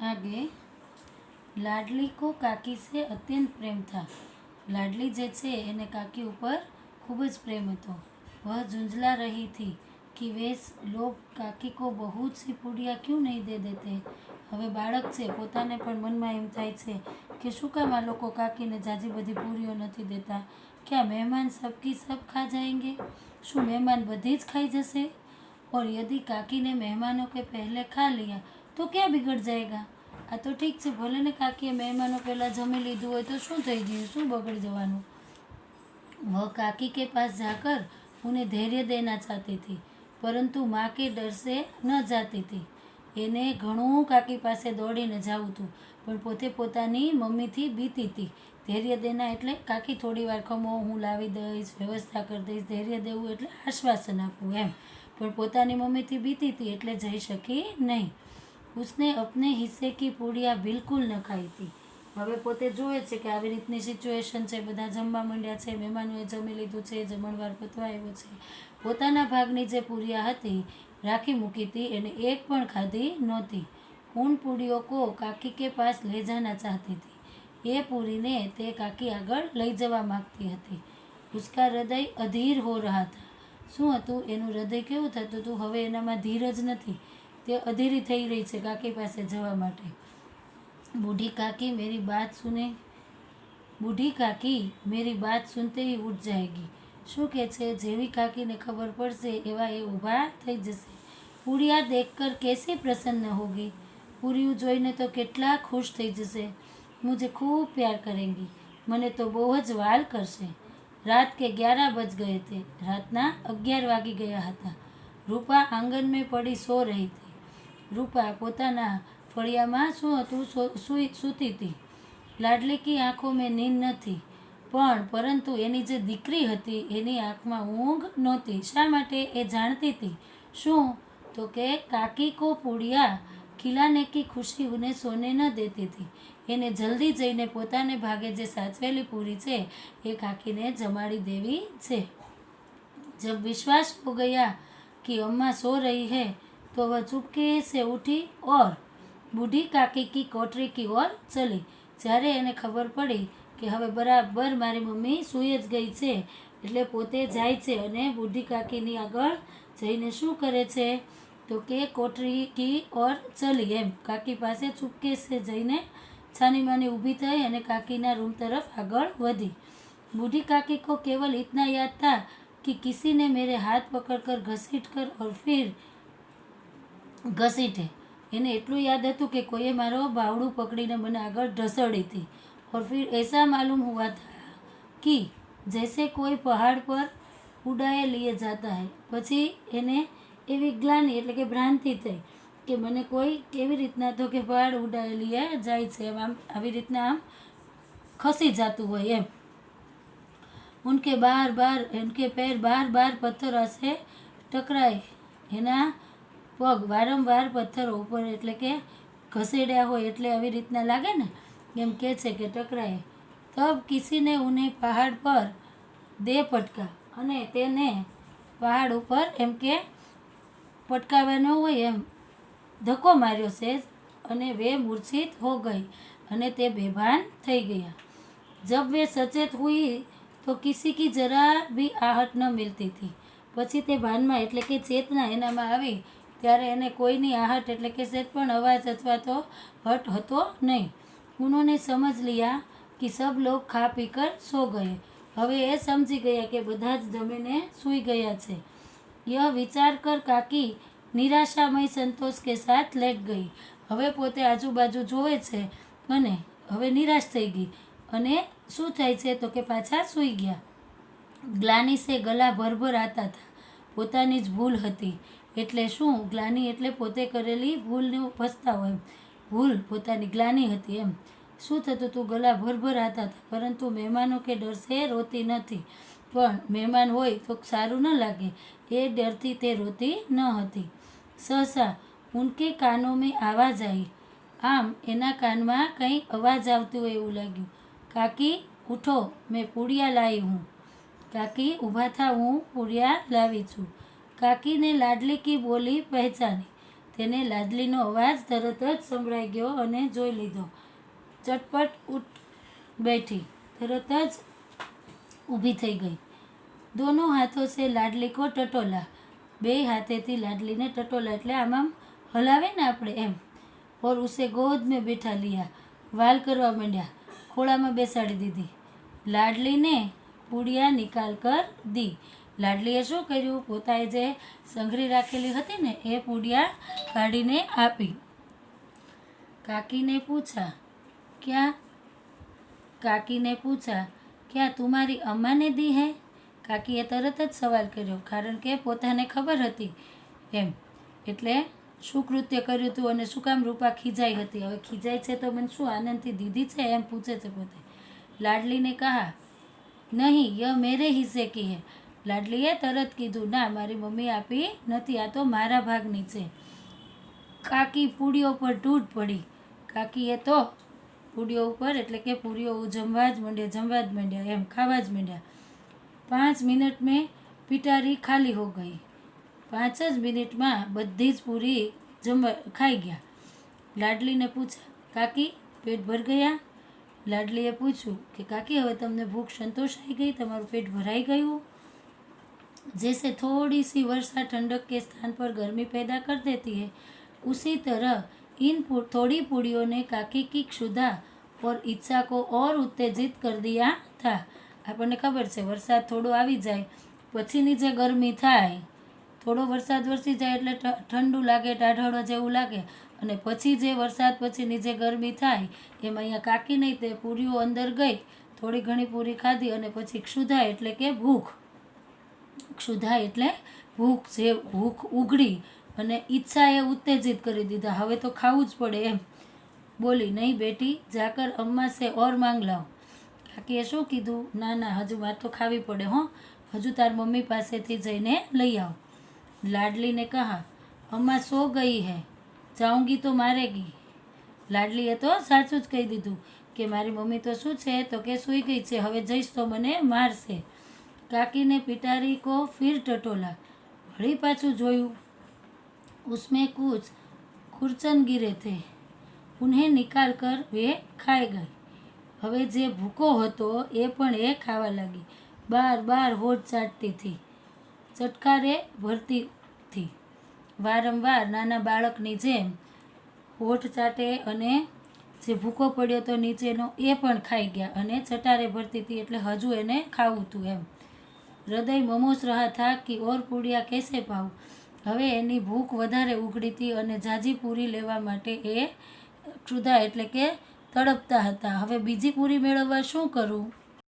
आगे लाडली को काकी से अत्यंत प्रेम था। लाडली જે છે એને કાકી ઉપર ખૂબ જ પ્રેમ હતો। वह झुंझला रही थी कि वे लोग કાકી को बहुत सी पूड़ियाँ क्यों नहीं दे देते। હવે બાળક છે, પોતાને પણ મનમાં એમ થાય છે કે શું કામ આ લોકો કાકીને જાજી બધી પૂરીઓ નથી દેતા। क्या मेहमान सबकी सब खा जाएंगे? શું મહેમાન બધી જ ખાઈ જશે? और यदि काकी ने मेहमानों के पहले खा लिया तो क्या बिगड़ जाएगा? આ તો ઠીક છે, ભલે ને કાકીએ મહેમાનો પહેલાં જમી લીધું હોય તો શું થઈ ગયું, શું બગડી જવાનું। वह काकी के पास जाकर उन्हें धैर्य देना चाहती थी, परंतु माँ के डर से न जाती थी। એને ઘણું કાકી પાસે દોડીને જવું હતું, પણ પોતે પોતાની મમ્મીથી બીતી હતી। ધૈર્ય દેના એટલે કાકી થોડી વાર ખમો, હું લાવી દઈશ, વ્યવસ્થા કરી દઈશ। ધૈર્ય દેવું એટલે આશ્વાસન આપવું એમ, પણ પોતાની મમ્મીથી બીતી હતી એટલે જઈ શકી નહીં। उसने अपने हिस्से की पूड़ियाँ बिल्कुल न खाई थी। હવે પોતે જુએ છે કે આવી રીતની સિચ્યુએશન છે, બધા જમવા માંડ્યા છે, મહેમાનોએ જમી લીધું છે, જમણવાર પતવા આવ્યો છે। પોતાના ભાગની જે પૂરિયા હતી રાખી મૂકી હતી એને એક પણ ખાધી નહોતી। उन पूड़ियों को काकी के पास ले जाना चाहती थी। એ પૂરીને તે કાકી આગળ લઈ જવા માગતી હતી। उसका हृदय अधीर हो रहा था। શું હતું એનું હૃદય કેવું થતું હતું? હવે એનામાં ધીરજ નથી, તે અધીરી થઈ રહી છે કાકી પાસે જવા માટે। बूढ़ी काकी मेरी बात सुने, बूढ़ी काकी मेरी बात सुनते ही उठ जाएगी। શું કહે છે? જેવી કાકીને ખબર પડશે એવા એ ઊભા થઈ જશે। પૂરિયા દેખકર कैसी प्रसन्न होगी, પૂરિયું જોઈને તો કેટલા ખુશ થઈ જશે। मुझे खूब प्यार करेंगी, મને તો બહુ જ વાલ કરશે। रात के 11 बज गए थे, રાતના 11 વાગી ગયા હતા। રૂપા આંગણ में पड़ी सो रही थी। રૂપા પોતાના ફળિયામાં શું હતું, સૂતી હતી। લાડલી કી આંખો મેં નીંદ નથી, પરંતુ એની જે દીકરી હતી એની આંખમાં ઊંઘ નહોતી। શા માટે? એ જાણતી હતી શું, તો કે કાકી કો પૂડિયા ખિલાને કી ખુશી ઉन्हें સોને ન દેતી હતી। એને જલ્દી જઈને પોતાને ભાગે જે સાચવેલી પૂરી છે એ કાકીને જમાડી દેવી છે। जब विश्वास हो गया कि अम्मा सो रही है तो वह चुपके से उठी और बूढ़ी काकी की कोठरी की ओर चली। જ્યારે એને ખબર પડી કે હવે બરાબર મારી મમ્મી સૂઈ જ ગઈ છે એટલે પોતે જાય છે અને બુઢી કાકીની આગળ જઈને શું કરે છે તો કે કોઠરી કી ઓર ચલી, એમ કાકી પાસે ચૂપકે સે જઈને છાની માની ઊભી થઈ અને કાકીના રૂમ તરફ આગળ વધી। बूढ़ी काकी को केवल इतना याद था कि किसी ने मेरे हाथ पकड़कर घसीट कर और फिर घसीटे। એને એટલું યાદ હતું કે કોઈએ મારો બાવડું પકડીને મને આગળ ઢસડી હતી। और फिर ऐसा मालूम हुआ था कि जैसे कोई पहाड़ पर उड़ाए लिए जाता है। પછી એને એવી ગ્લાની એટલે કે ભ્રાંતિ થઈ કે મને કોઈ કેવી રીતના તો કે પહાડ ઉડાએ લીએ જાય છે, આમ આવી રીતના આમ ખસી જતું હોય એમ। उनके पैर बार बार पत्थरों से टकराए। એના પગ વારંવાર પથ્થરો ઉપર એટલે કે ઘસેડ્યા હોય એટલે આવી રીતના લાગે ને, એમ કહે છે કે ટકરાય। તબ કિસીને ઉन्हें પહાડ પર દે પટકા, અને તેને પહાડ ઉપર એમ કે પટકાવવાનો હોય એમ ધક્કો માર્યો છે અને वे मूर्छित हो गई અને તે બેભાન થઈ ગયા। जब वे सचेत हुई तो किसी की जरा भी आहट न मिलती थी। પછી તે ભાનમાં એટલે કે ચેતના એનામાં આવી ત્યારે એને કોઈની आहट એટલે કે સેજ પણ અવાજ અથવા તો હટ હતો નહીં। उन्होंने समझ लिया कि सब लोग खा पीकर सो गए। હવે એ સમજી ગયા કે બધા જ જમીને સૂઈ ગયા છે। यह विचार कर काकी निराशामय संतोष के साथ लेट गई। હવે પોતે આજુબાજુ જોવે છે અને હવે નિરાશ થઈ ગઈ અને શું થાય છે તો કે પાછા સૂઈ ગયા। ગ્લાની સે ગલા ભરભર આતા હતા। પોતાની જ ભૂલ હતી એટલે શું, ગ્લાની એટલે પોતે કરેલી ભૂલનો પસ્તાવો એમ, ભૂલ પોતાની ગ્લાની હતી એમ। શું થતું હતું? ગલા ભરભર આતા હતા, પરંતુ મહેમાનો કે ડર સે રોતી નથી। પણ મહેમાન હોય તો સારું ન લાગે એ ડરથી તે રોતી ન હતી। સહસા ઉનકે કાનો મેં આવાજ આવી। આમ એના કાનમાં કંઈ અવાજ આવતું હોય એવું લાગ્યું। કાકી ઉઠો, મેં પૂડિયા लाई हूँ। કાકી ઊભા થા, હું પૂડિયા લાવી છું। કાકીને લાડલી કી બોલી પહેચાની। તેને લાડલીનો અવાજ તરત જ સંભળાઈ ગયો અને જોઈ લીધો. ચટપટ ઉઠ બેઠી, તરત જ ઊભી થઈ ગઈ. દોનો હાથો સે લાડલી કો ટટોલા, બે હાથેથી લાડલીને ટટોલા એટલે આમ હલાવે ને આપણે એમ. ઓર ઉસે ગોદ મેં બેઠા લિયા, વાલ કરવા માંડ્યા, ખોળામાં બેસાડી દીધી. લાડલીને પૂડિયા નિકાલ કર દી, લાડલીએ શું કર્યું, પોતાએ જે સંઘરી રાખેલી હતી ને એ પૂડિયા કાઢીને આપી. કાકીને પૂછા ક્યાં તુમારી અમ્માને દી હૈ? કાકીએ તરત જ સવાલ કર્યો, કારણ કે પોતાને ખબર હતી એમ. એટલે શું કૃત્ય કર્યું હતું અને શું કામ રૂપા ખીજાઈ હતી. હવે ખીજાય છે તો મને શું આનંદથી દીધી છે એમ પૂછે છે પોતે. લાડલીને કહા નહીં, યહ મેરે હિસ્સે કી હૈ. લાડલીએ તરત કીધું, ના, મારી મમ્મી આપી નથી, આ તો મારા ભાગની છે. કાકી પૂડીઓ પર તૂટ પડી, કાકીએ તો પૂડીઓ ઉપર એટલે કે પૂરીઓ જમવા જ માંડ્યા એમ, ખાવા જ માંડ્યા. 5 મિનટ મેં પિટારી ખાલી હો ગઈ, 5 જ મિનિટમાં બધી જ પૂરી ખાઈ ગયા. લાડલીને પૂછા, કાકી પેટ ભર ગયા? લાડલીએ પૂછ્યું કે કાકી હવે તમને ભૂખ સંતોષાઈ ગઈ, તમારું પેટ ભરાઈ ગયું? जैसे थोड़ी सी वर्षा ठंडक के स्थान पर गर्मी पैदा कर देती है, उसी तरह इन थोड़ी पूड़ियों ने काकी की क्षुधा और इच्छा को और उत्तेजित कर दिया था. આપણને ખબર છે વરસાદ થોડો આવી જાય પછીની જે ગરમી થાય, થોડો વરસાદ વરસી જાય એટલે ઠંડુ લાગે, ટાઢાળો જેવું લાગે, અને પછી જે વરસાદ પછીની જે ગરમી થાય એમાં અહીંયા કાકી નહીં તે પૂરીઓ અંદર ગઈ, થોડી ઘણી પૂરી ખાધી અને પછી ક્ષુધા એટલે કે ભૂખ ભૂખ ઉઘડી અને ઈચ્છાએ ઉત્તેજિત કરી દીધા, હવે તો ખાવું જ પડે એમ. બોલી, નહીં બેટી, જાકર અમ્મા સે ઓર માંગ લાવ. કાકીએ શું કીધું, ના, હજુ મારે તો ખાવી પડે હો, હજુ તાર મમ્મી પાસેથી જઈને લઈ આવ. લાડલીને કહા અમ્મા સો ગઈ હૈ, જાઉંગી તો મારેગી. લાડલીએ તો સાચું જ કહી દીધું કે મારી મમ્મી તો શું છે તો કે સૂઈ ગઈ છે, હવે જઈશ તો મને મારશે. કાકીને પિટારી કો ફિર ટટોલા, વળી પાછું જોયું. ઉસમેં કુછ ખુરચન ગીરે થે, ઉન્હેं નિકાલ કર વે ખાઈ ગઈ. હવે જે ભૂકો હતો એ પણ એ ખાવા લાગી, બાર હોઠ ચાટતી થી, ચટકારે ભરતી થી. વારંવાર નાના બાળકની જેમ હોઠ ચાટે અને જે ભૂકો પડ્યો તો નીચેનો એ પણ ખાઈ ગયા અને ચટારે ભરતી હતી એટલે હજુ એને ખાવું હતું એમ. હૃદય મમોસ રહા થા કે ઓર પૂડિયા કેસે પાઉં. હવે એની ભૂખ વધારે ઉઘડી હતી અને ઝાઝી પૂરી લેવા માટે એ ક્ષુધા એટલે કે તડપતા હતા. હવે બીજી પૂરી મેળવવા શું કરું?